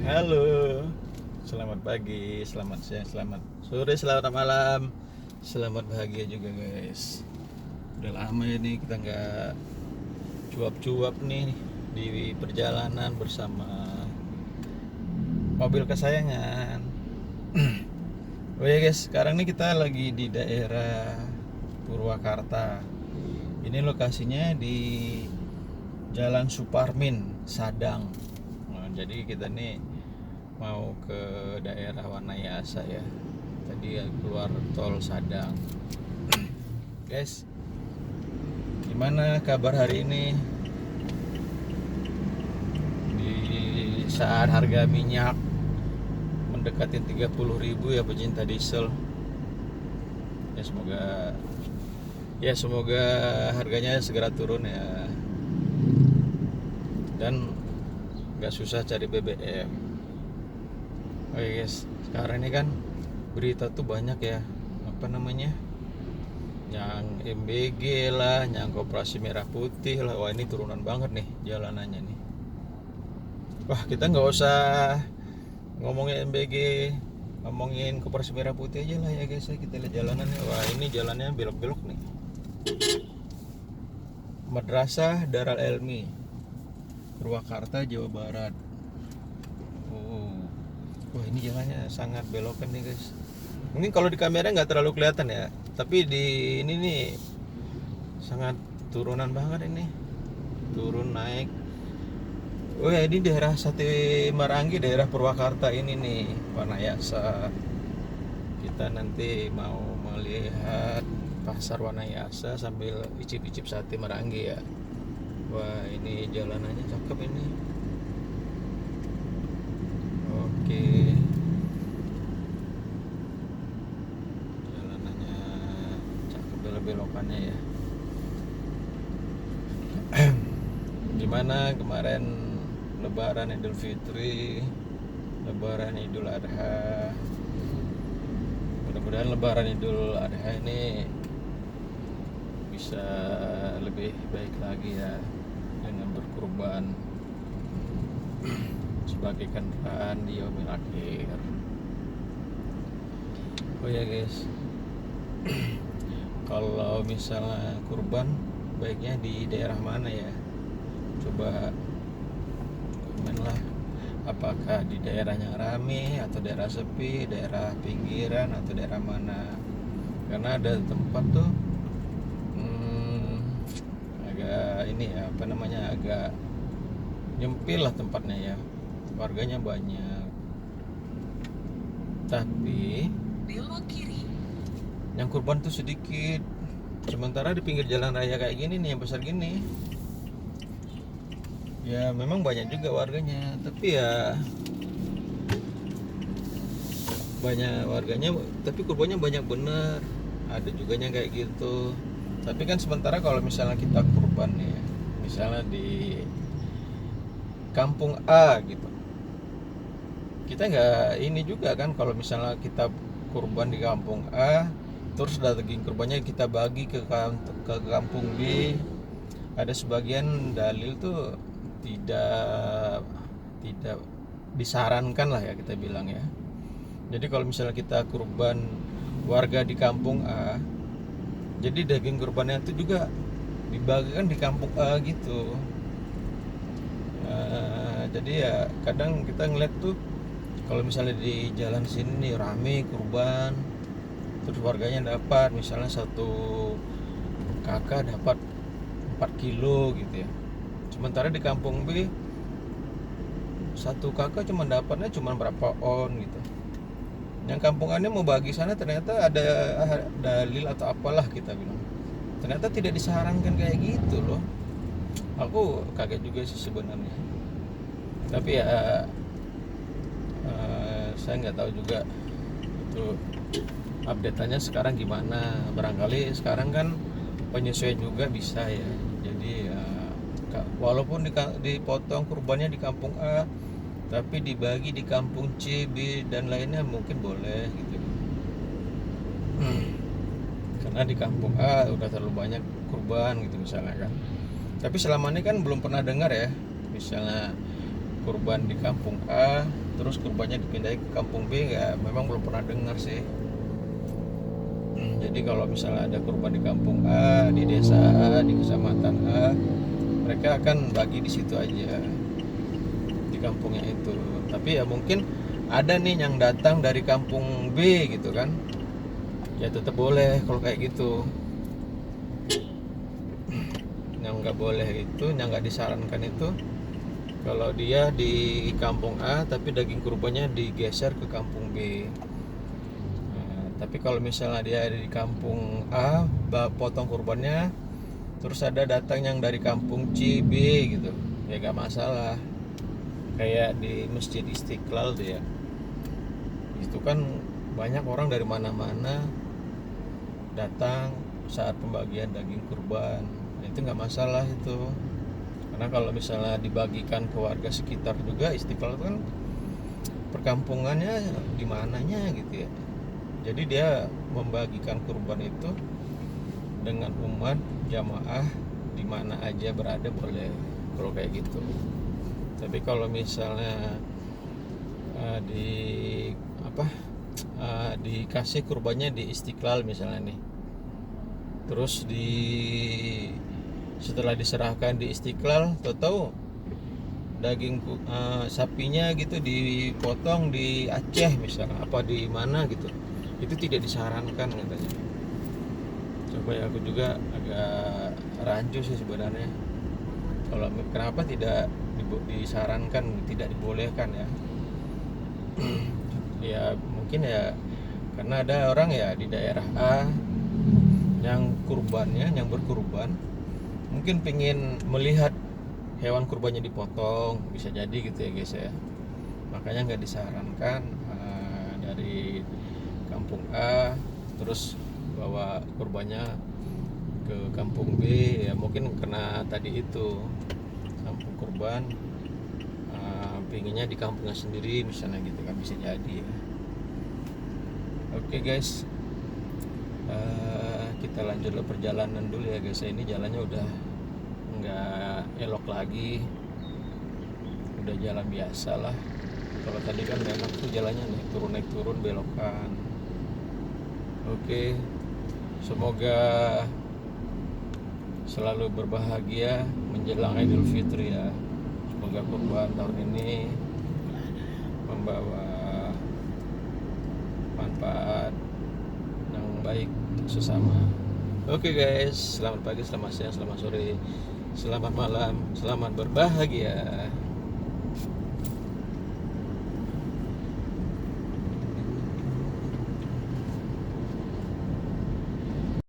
Halo, selamat pagi, selamat siang, selamat sore, selamat malam, selamat bahagia juga guys. Udah lama ini kita nggak cuap-cuap nih di perjalanan bersama mobil kesayangan. Oh ya guys, sekarang nih kita lagi di daerah Purwakarta. Ini lokasinya di Jalan Suparmin, Sadang. Nah, jadi kita nih mau ke daerah Wanayasa ya. Tadi keluar tol Sadang. Guys, gimana kabar hari ini? Di saat harga minyak mendekati 30.000 ya pecinta diesel. Ya semoga harganya segera turun ya. Dan nggak susah cari BBM. Oke guys, sekarang ini kan berita tuh banyak ya, apa namanya, yang MBG lah, yang Koperasi Merah Putih lah. Wah, ini turunan banget nih jalanannya nih. Wah, kita nggak usah ngomongin MBG, ngomongin Koperasi Merah Putih aja lah ya guys ya. Kita lihat jalanannya. Wah, ini jalannya belok-belok nih. Madrasah Darul Elmi, Purwakarta, Jawa Barat. Oh, wah ini jalannya sangat belokan nih guys. Mungkin kalau di kamera nggak terlalu kelihatan ya, tapi di ini nih sangat turunan banget ini, turun naik. Oh ya, ini daerah Sate Maranggi, daerah Purwakarta ini nih, Wanayasa. Kita nanti mau melihat pasar Wanayasa sambil icip-icip sate Maranggi ya. Wah, ini jalanannya cakep ini. Oke. Jalanannya cakep, belok-belokannya ya. Gimana kemarin Lebaran Idul Fitri, Lebaran Idul Adha? Mudah-mudahan Lebaran Idul Adha ini bisa lebih baik lagi ya, dengan berkurban sebagai kendaraan di yaumil akhir. Oh ya guys, kalau misalnya kurban baiknya di daerah mana ya? Coba komen lah. Apakah di daerah yang rame atau daerah sepi, daerah pinggiran atau daerah mana? Karena ada tempat tuh agak ini ya, apa namanya, agak nyempil lah tempatnya ya, warganya banyak, tapi Belok kiri. yang kurban tuh sedikit. Sementara di pinggir jalan raya kayak gini nih, yang besar gini, ya memang banyak juga warganya, tapi ya banyak warganya tapi kurbannya banyak bener. Ada juga yang kayak gitu. Tapi kan sementara kalau misalnya kita kurban ya, misalnya di kampung A gitu, kita nggak ini juga kan, kalau misalnya kita kurban di kampung A terus daging kurbannya kita bagi ke kampung B, ada sebagian dalil tuh tidak tidak disarankan lah ya, kita bilang ya. Jadi kalau misalnya kita kurban warga di kampung A, jadi daging kurbannya itu juga dibagikan di kampung A gitu. Jadi ya kadang kita ngeliat tuh, kalau misalnya di jalan sini nih rame kurban, terus warganya dapat misalnya satu kakak dapat 4 kilo gitu ya. Sementara di kampung B satu kakak cuma dapatnya cuma berapa on gitu. Yang kampungannya mau bagi sana ternyata ada dalil atau apalah kita bilang, ternyata tidak disarankan kayak gitu loh. Aku kaget juga sih sebenarnya, tapi ya saya nggak tahu juga itu update-nya sekarang gimana. Barangkali sekarang kan penyesuaian juga bisa ya. Jadi ya, walaupun dipotong kurbannya di kampung A, tapi dibagi di kampung C, B dan lainnya mungkin boleh gitu. Karena di kampung A udah terlalu banyak kurban gitu misalnya kan. Tapi selama ini kan belum pernah dengar ya, misalnya kurban di kampung A terus kurbannya dipindahin ke kampung B, ya memang belum pernah dengar sih. Jadi kalau misalnya ada kurban di kampung A, di desa A, di kecamatan A, mereka akan bagi di situ aja, di kampungnya itu. Tapi ya mungkin ada nih yang datang dari kampung B gitu kan, ya tetap boleh kalau kayak gitu. Yang nggak boleh itu, yang nggak disarankan itu kalau dia di kampung A tapi daging kurbannya digeser ke kampung B. Nah, tapi kalau misalnya dia ada di kampung A, potong kurbannya, terus ada datang yang dari kampung C, B gitu, ya nggak masalah. Kayak di Masjid Istiqlal tuh ya, itu kan banyak orang dari mana-mana datang saat pembagian daging kurban. Nah, itu nggak masalah itu. Karena kalau misalnya dibagikan ke warga sekitar juga, Istiqlal kan perkampungannya di mananya gitu ya. Jadi dia membagikan kurban itu dengan umat jamaah di mana aja berada boleh kalau kayak gitu. Tapi kalau misalnya di apa dikasih kurbannya di Istiqlal misalnya nih, terus setelah diserahkan di Istiqlal, tahu daging sapinya gitu dipotong di Aceh misalnya, apa di mana gitu, itu tidak disarankan katanya. Coba ya, aku juga agak rancu sih sebenarnya kalau kenapa tidak disarankan, tidak dibolehkan ya. Ya mungkin ya karena ada orang ya di daerah A yang berkurban mungkin pengen melihat hewan kurbannya dipotong, bisa jadi gitu ya guys ya. Makanya nggak disarankan dari kampung A terus bawa kurbannya ke kampung B, ya mungkin karena tadi itu kampung kurban pinginnya di kampungnya sendiri misalnya gitu kan, bisa jadi ya. Oke guys, kita lanjut perjalanan dulu ya guys. Ini jalannya udah nggak elok lagi, udah jalan biasa lah. Kalau tadi kan enak tuh jalannya naik turun belokan. Oke, semoga selalu berbahagia menjelang Idul Fitri ya. Semoga kurban tahun ini membawa manfaat yang baik untuk sesama. Oke guys, selamat pagi, selamat siang, selamat sore, selamat malam, selamat berbahagia.